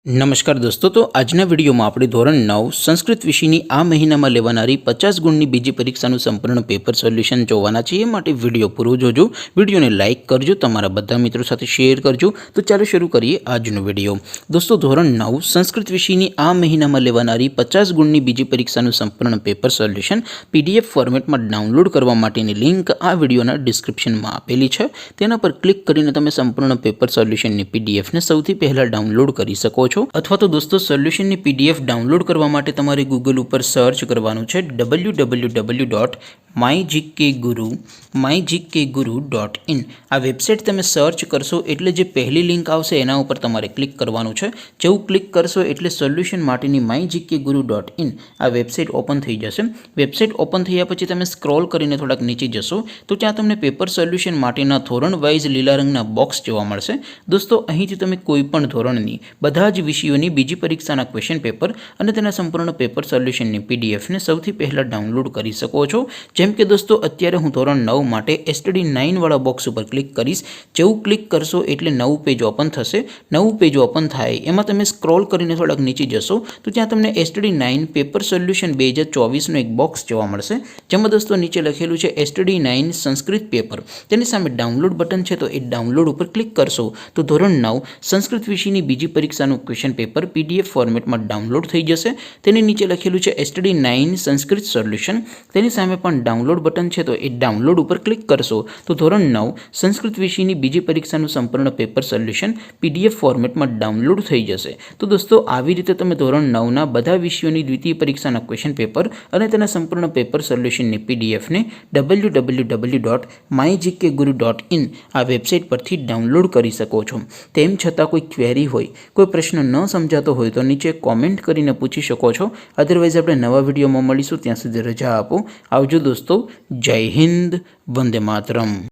નમસ્કાર દોસ્તો, તો આજના વિડીયોમાં આપણે ધોરણ 9 સંસ્કૃત વિષયની આ મહિનામાં લેવાનારી 50 ગુણની બીજી પરીક્ષાનું સંપૂર્ણ પેપર સોલ્યુશન જોવાના છીએ. માટે વિડીયો પૂરો જોજો, વિડીયોને લાઇક કરજો, તમારા બધા મિત્રો સાથે શેર કરજો. તો ચાલો શરૂ કરીએ આજનો વિડીયો. દોસ્તો, ધોરણ 9 સંસ્કૃત વિષયની આ મહિનામાં લેવાનારી 50 ગુણની બીજી પરીક્ષાનું સંપૂર્ણ પેપર સોલ્યુશન PDF ફોર્મેટમાં ડાઉનલોડ કરવા માટેની લિંક આ વિડીયોના ડિસ્ક્રિપ્શનમાં આપેલી છે. તેના પર ક્લિક કરીને તમે સંપૂર્ણ પેપર સોલ્યુશનની PDFને સૌથી પહેલાં ડાઉનલોડ કરી શકો છો. અથવા તો દોસ્તો, સોલ્યુશનની PDF ડાઉનલોડ કરવા માટે તમારે ગૂગલ ઉપર સર્ચ કરવાનું છે www.mygkguru.in. આ વેબસાઇટ તમે સર્ચ કરશો એટલે જે પહેલી લિંક આવશે એના ઉપર તમારે ક્લિક કરવાનું છે. જેવું ક્લિક કરશો એટલે સોલ્યુશન માટેની mygkguru.in આ વેબસાઇટ ઓપન થઈ જશે. વેબસાઇટ ઓપન થયા પછી તમે સ્ક્રોલ કરીને થોડાક નીચે જશો તો ત્યાં તમને પેપર સોલ્યુશન માટેના ધોરણ વાઇઝ લીલા રંગના બોક્સ જોવા મળશે. દોસ્તો, અહીંથી તમે કોઈ પણ ધોરણની બધા જ વિષયોની બીજી પરીક્ષાના ક્વેશ્ચન પેપર અને તેના સંપૂર્ણ પેપર સોલ્યુશનની PDFને સૌથી પહેલાં ડાઉનલોડ કરી શકો છો. જેમ કે દોસ્તો, અત્યારે હું ધોરણ 9 માટે STD9 વાળા બોક્સ ઉપર ક્લિક કરીશ. જેવું ક્લિક કરશો એટલે નવું પેજ ઓપન થશે. નવું પેજ ઓપન થાય એમાં તમે સ્ક્રોલ કરીને થોડાક નીચે જશો તો ત્યાં તમને STD9 પેપર સોલ્યુશન 2024નું એક બોક્સ જોવા મળશે. જેમાં દોસ્તો નીચે લખેલું છે STD9 સંસ્કૃત પેપર. તેની સામે ડાઉનલોડ બટન છે, તો એ ડાઉનલોડ ઉપર ક્લિક કરશો તો ધોરણ 9 સંસ્કૃત વિષયની બીજી પરીક્ષાનું ક્વેશ્ચન પેપર PDF ફોર્મેટમાં ડાઉનલોડ થઈ જશે. તેની નીચે લખેલું છે STD9 સંસ્કૃત સોલ્યુશન. તેની સામે પણ ડાઉનલોડ બટન છે, તો એ ડાઉનલોડ ઉપર ક્લિક કરશો તો ધોરણ 9 સંસ્કૃત વિષયની બીજી પરીક્ષાનું સંપૂર્ણ પેપર સોલ્યુશન PDF ફોર્મેટમાં ડાઉનલોડ થઈ જશે. તો દોસ્તો, આવી રીતે તમે ધોરણ 9ના બધા વિષયોની દ્વિતીય પરીક્ષાના ક્વેશ્ચન પેપર અને તેના સંપૂર્ણ પેપર સોલ્યુશનની PDFને www.mygkguru.in આ વેબસાઇટ પરથી ડાઉનલોડ કરી શકો છો. તેમ છતાં કોઈ ક્વેરી હોય, કોઈ પ્રશ્ન ન સમજાતો હોય તો નીચે કોમેન્ટ કરીને પૂછી શકો છો. અધરવાઇઝ આપણે નવા વિડીયોમાં મળીશું. ત્યાં સુધી રજા આપો. આવજો દોસ્તો. જય હિન્દ. વંદે માતરમ.